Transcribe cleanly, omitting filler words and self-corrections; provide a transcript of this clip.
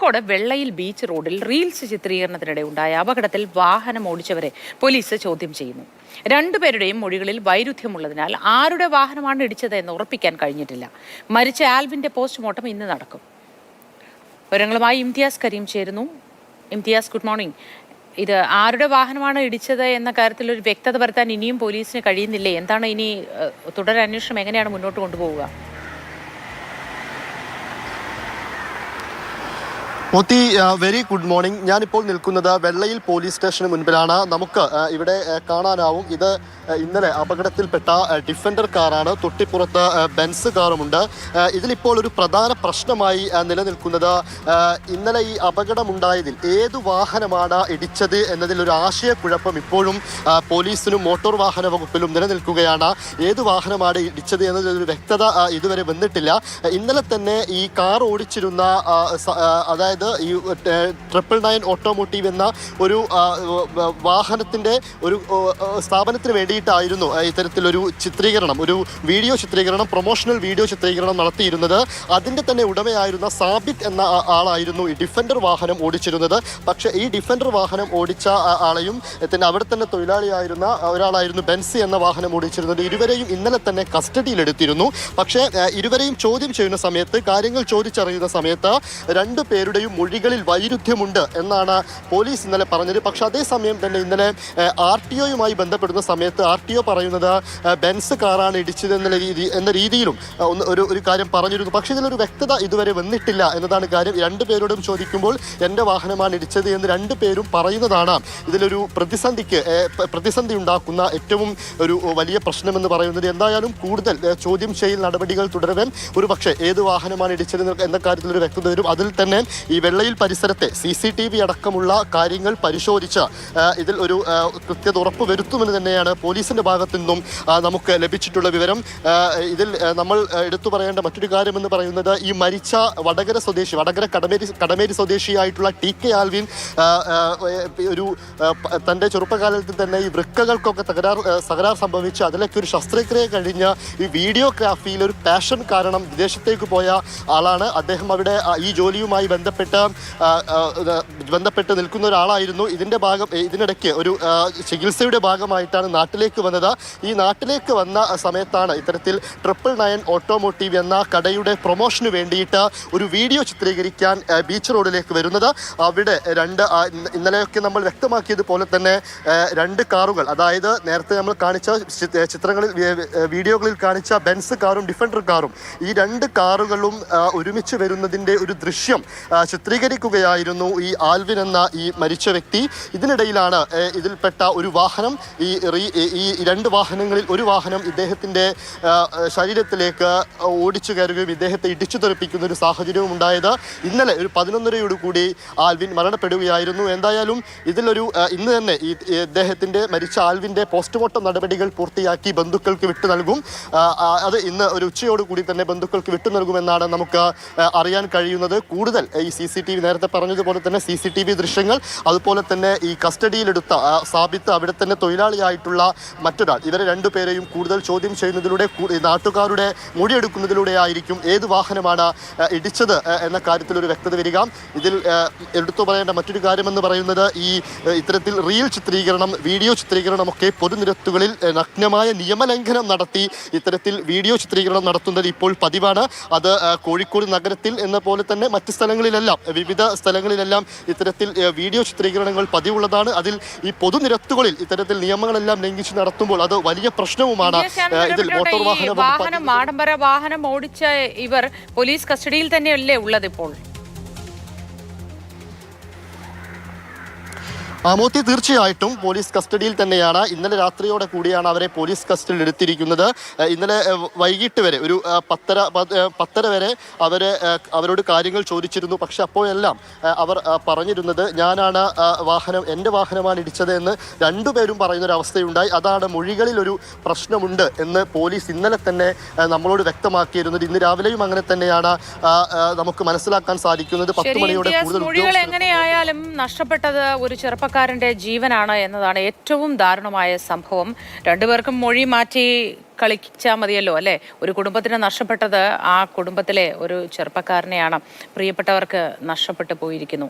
കോഴിക്കോട് വെള്ളയിൽ beach റോഡിൽ reels ചിത്രീകരണത്തിനിടെ ഉണ്ടായ അപകടത്തിൽ വാഹനം ഓടിച്ചവരെ പോലീസ് ചോദ്യം ചെയ്യുന്നു. രണ്ടുപേരുടെയും മൊഴികളിൽ വൈരുദ്ധ്യമുള്ളതിനാൽ ആരുടെ വാഹനമാണ് ഇടിച്ചത് എന്ന് ഉറപ്പിക്കാൻ കഴിഞ്ഞിട്ടില്ല. മരിച്ച ആൽവിന്റെ പോസ്റ്റ്മോർട്ടം ഇന്ന് നടക്കും. വിവരങ്ങളുമായി ഇംതിയാസ് കരീം ചേരുന്നു. Imtiaz, good morning. ഇത് ആരുടെ വാഹനമാണ് ഇടിച്ചത് എന്ന കാര്യത്തിൽ ഒരു വ്യക്തത വരുത്താൻ ഇനിയും പോലീസിന് കഴിയുന്നില്ലേ? എന്താണ് ഇനി തുടരന്വേഷണം എങ്ങനെയാണ് മുന്നോട്ട് കൊണ്ടുപോവുക? Moti, very good morning. ഞാനിപ്പോൾ നിൽക്കുന്നത് വെള്ളയിൽ പോലീസ് സ്റ്റേഷന് മുൻപിലാണ്. നമുക്ക് ഇവിടെ കാണാനാവും, ഇത് ഇന്നലെ അപകടത്തിൽപ്പെട്ട ഡിഫൻഡർ കാറാണ്. തൊട്ടിപ്പുറത്ത് ബെൻസ് കാറുമുണ്ട്. ഇതിലിപ്പോൾ ഒരു പ്രധാന പ്രശ്നമായി നിലനിൽക്കുന്നത് ഇന്നലെ ഈ അപകടമുണ്ടായതിൽ ഏതു വാഹനമാണ് ഇടിച്ചത് എന്നതിലൊരു ആശയക്കുഴപ്പം ഇപ്പോഴും പോലീസിനും മോട്ടോർ വാഹന വകുപ്പിലും നിലനിൽക്കുകയാണ്. ഏതു വാഹനമാണ് ഇടിച്ചത് എന്നതിലൊരു വ്യക്തത ഇതുവരെ വന്നിട്ടില്ല. ഇന്നലെ തന്നെ ഈ കാർ ഓടിച്ചിരുന്ന അതായത് ഈ 999 ഓട്ടോമോട്ടീവ് എന്ന ഒരു വാഹനത്തിൻ്റെ ഒരു സ്ഥാപനത്തിന് വേണ്ടിയിട്ടായിരുന്നു ഇത്തരത്തിലൊരു ചിത്രീകരണം, ഒരു വീഡിയോ ചിത്രീകരണം, പ്രൊമോഷണൽ വീഡിയോ ചിത്രീകരണം നടത്തിയിരുന്നത്. അതിൻ്റെ തന്നെ ഉടമയായിരുന്ന സാബിത്ത് എന്ന ആളായിരുന്നു ഈ ഡിഫൻഡർ വാഹനം ഓടിച്ചിരുന്നത്. പക്ഷേ ഈ ഡിഫൻഡർ വാഹനം ഓടിച്ച ആളെയും തന്നെ അവിടെ തന്നെ തൊഴിലാളിയായിരുന്ന ഒരാളായിരുന്നു ബെൻസി എന്ന വാഹനം ഓടിച്ചിരുന്നത്. ഇരുവരെയും ഇന്നലെ തന്നെ കസ്റ്റഡിയിലെടുത്തിരുന്നു. പക്ഷേ ഇരുവരെയും ചോദ്യം ചെയ്യുന്ന സമയത്ത്, കാര്യങ്ങൾ ചോദിച്ചറിയുന്ന സമയത്ത് രണ്ടു പേരുടെയും മൊഴികളിൽ വൈരുദ്ധ്യമുണ്ട് എന്നാണ് പോലീസ് ഇന്നലെ പറഞ്ഞത്. പക്ഷെ അതേസമയം തന്നെ ഇന്നലെ RTOയുമായി ബന്ധപ്പെടുന്ന സമയത്ത് RTO പറയുന്നത് ബെൻസ് കാറാണ് ഇടിച്ചത് എന്ന രീതിയിലും ഒരു കാര്യം പറഞ്ഞിരുന്നു. പക്ഷെ ഇതിലൊരു വ്യക്തത ഇതുവരെ വന്നിട്ടില്ല എന്നതാണ് കാര്യം. രണ്ടുപേരോടും ചോദിക്കുമ്പോൾ എൻ്റെ വാഹനമാണ് ഇടിച്ചത് എന്ന് രണ്ടുപേരും പറയുന്നതാണ് ഇതിലൊരു പ്രതിസന്ധി ഉണ്ടാക്കുന്ന ഏറ്റവും ഒരു വലിയ പ്രശ്നമെന്ന് പറയുന്നത്. എന്തായാലും കൂടുതൽ ചോദ്യം ചെയ്യൽ നടപടികൾ തുടരവേ ഒരു പക്ഷേ ഏത് വാഹനമാണ് ഇടിച്ചത് എന്ന കാര്യത്തിലൊരു വ്യക്തത വരും. അതിൽ തന്നെ ഈ വെള്ളയിൽ പരിസരത്തെ CCTV അടക്കമുള്ള കാര്യങ്ങൾ പരിശോധിച്ച് ഇതിൽ ഒരു കൃത്യത ഉറപ്പ് വരുത്തുമെന്ന് തന്നെയാണ് പോലീസിന്റെ ഭാഗത്തു നിന്നും നമുക്ക് ലഭിച്ചിട്ടുള്ള വിവരം. ഇതിൽ നമ്മൾ എടുത്തു പറയേണ്ട മറ്റൊരു കാര്യമെന്ന് പറയുന്നത്, ഈ മരിച്ച വടകര കടമേരി സ്വദേശിയായിട്ടുള്ള TK ആൽവിൻ ഒരു തൻ്റെ ചെറുപ്പകാലത്തിൽ തന്നെ ഈ വൃക്കകൾക്കൊക്കെ തകരാർ സംഭവിച്ച് അതിലൊക്കെ ഒരു ശസ്ത്രക്രിയ കഴിഞ്ഞ് ഈ വീഡിയോഗ്രാഫിയിൽ ഒരു പാഷൻ കാരണം വിദേശത്തേക്ക് പോയ ആളാണ്. അദ്ദേഹം അവിടെ ഈ ജോലിയുമായി ബന്ധപ്പെട്ട് നിൽക്കുന്ന ഒരാളായിരുന്നു. ഇതിനിടയ്ക്ക് ഒരു ചികിത്സയുടെ ഭാഗമായിട്ടാണ് നാട്ടിലേക്ക് വന്നത്. ഈ നാട്ടിലേക്ക് വന്ന സമയത്താണ് ഇത്തരത്തിൽ 999 ഓട്ടോമോട്ടീവ് എന്ന കടയുടെ പ്രൊമോഷന് വേണ്ടിയിട്ട് ഒരു വീഡിയോ ചിത്രീകരിക്കാൻ ബീച്ച് റോഡിലേക്ക് വരുന്നത്. അവിടെ ഇന്നലെയൊക്കെ നമ്മൾ വ്യക്തമാക്കിയതുപോലെ തന്നെ രണ്ട് കാറുകൾ, അതായത് നേരത്തെ നമ്മൾ കാണിച്ച ചിത്രങ്ങളിൽ വീഡിയോകളിൽ കാണിച്ച ബെൻസ് കാറും ഡിഫൻഡർ കാറും, ഈ രണ്ട് കാറുകളും ഒരുമിച്ച് വരുന്നതിൻ്റെ ഒരു ദൃശ്യം ചിത്രീകരിക്കുകയായിരുന്നു ഈ ആൽവിൻ എന്ന ഈ മരിച്ച വ്യക്തി. ഇതിനിടയിലാണ് ഇതിൽപ്പെട്ട ഒരു വാഹനം, ഈ രണ്ട് വാഹനങ്ങളിൽ ഒരു വാഹനം ഇദ്ദേഹത്തിൻ്റെ ശരീരത്തിലേക്ക് ഓടിച്ചു കയറുകയും ഇദ്ദേഹത്തെ ഇടിച്ചു തെറിപ്പിക്കുന്ന ഒരു സാഹചര്യവും ഉണ്ടായത്. ഇന്നലെ ഒരു 11:30 ആൽവിൻ മരണപ്പെടുകയായിരുന്നു. എന്തായാലും ഇന്ന് തന്നെ ഈ ഇദ്ദേഹത്തിൻ്റെ മരിച്ച ആൽവിൻ്റെ പോസ്റ്റ്മോർട്ടം നടപടികൾ പൂർത്തിയാക്കി ബന്ധുക്കൾക്ക് വിട്ടു നൽകും. അത് ഇന്ന് ഒരു ഉച്ചയോടുകൂടി തന്നെ ബന്ധുക്കൾക്ക് വിട്ടു നൽകുമെന്നാണ് നമുക്ക് അറിയാൻ കഴിയുന്നത്. കൂടുതൽ ഈ CCTV, നേരത്തെ പറഞ്ഞതുപോലെ തന്നെ CCTV ദൃശ്യങ്ങൾ, അതുപോലെ തന്നെ ഈ കസ്റ്റഡിയിലെടുത്ത സാബിത്ത്, അവിടെ തന്നെ തൊഴിലാളിയായിട്ടുള്ള മറ്റൊരാൾ, ഇവരെ രണ്ടുപേരെയും കൂടുതൽ ചോദ്യം ചെയ്യുന്നതിലൂടെ, നാട്ടുകാരുടെ മൊഴിയെടുക്കുന്നതിലൂടെ ആയിരിക്കും ഏത് വാഹനമാണ് ഇടിച്ചത് എന്ന കാര്യത്തിലൊരു വ്യക്തത വരിക. ഇതിൽ എടുത്തു പറയേണ്ട മറ്റൊരു കാര്യമെന്ന് പറയുന്നത്, ഈ ഇത്തരത്തിൽ റീൽ ചിത്രീകരണം, വീഡിയോ ചിത്രീകരണമൊക്കെ പൊതുനിരത്തുകളിൽ നഗ്നമായ നിയമലംഘനം നടത്തി ഇത്തരത്തിൽ വീഡിയോ ചിത്രീകരണം നടത്തുന്നത് ഇപ്പോൾ പതിവാണ്. അത് കോഴിക്കോട് നഗരത്തിൽ എന്ന പോലെ തന്നെ മറ്റ് വിവിധ സ്ഥലങ്ങളിലെല്ലാം ഇത്തരത്തിൽ വീഡിയോ ചിത്രീകരണങ്ങൾ പതിവുള്ളതാണ്. അതിൽ ഈ പൊതുനിരത്തുകളിൽ ഇത്തരത്തിൽ നിയമങ്ങളെല്ലാം ലംഘിച്ച് നടത്തുമ്പോൾ അത് വലിയ പ്രശ്നവുമാണ്. ഇതിൽ മോട്ടോർ ആഡംബര വാഹനം ഓടിച്ച ഇവർ പോലീസ് കസ്റ്റഡിയിൽ തന്നെയല്ലേ ഉള്ളത് ഇപ്പോൾ? മോത്തി, തീർച്ചയായിട്ടും പോലീസ് കസ്റ്റഡിയിൽ തന്നെയാണ്. ഇന്നലെ രാത്രിയോടെ കൂടിയാണ് അവരെ പോലീസ് കസ്റ്റഡിയിൽ എടുത്തിരിക്കുന്നത്. ഇന്നലെ വൈകിട്ട് വരെ ഒരു 10:30 വരെ അവരോട് കാര്യങ്ങൾ ചോദിച്ചിരുന്നു. പക്ഷെ അപ്പോഴെല്ലാം അവർ പറഞ്ഞിരുന്നത്, ഞാനാണ് എൻ്റെ വാഹനമാണ് ഇടിച്ചത് എന്ന് രണ്ടുപേരും പറയുന്നൊരവസ്ഥയുണ്ടായി. അതാണ് മൊഴികളിൽ ഒരു പ്രശ്നമുണ്ട് എന്ന് പോലീസ് ഇന്നലെ തന്നെ നമ്മളോട് വ്യക്തമാക്കിയിരുന്നത്. ഇന്ന് രാവിലെയും അങ്ങനെ തന്നെയാണ് നമുക്ക് മനസ്സിലാക്കാൻ സാധിക്കുന്നത്. 10 മണിയോടെ കൂടുതൽ എങ്ങനെയായാലും നഷ്ടപ്പെട്ടത് ഒരു ചെറുപ്പക്കാരന്റെ ജീവനാണ് എന്നതാണ് ഏറ്റവും ദാരുണമായ സംഭവം. രണ്ടുപേർക്കും മൊഴി മാറ്റി കളിച്ചാൽ മതിയല്ലോ അല്ലേ? ഒരു കുടുംബത്തിന് നഷ്ടപ്പെട്ടത് ആ കുടുംബത്തിലെ ഒരു ചെറുപ്പക്കാരനെയാണ്, പ്രിയപ്പെട്ടവർക്ക് നഷ്ടപ്പെട്ടു പോയിരിക്കുന്നു.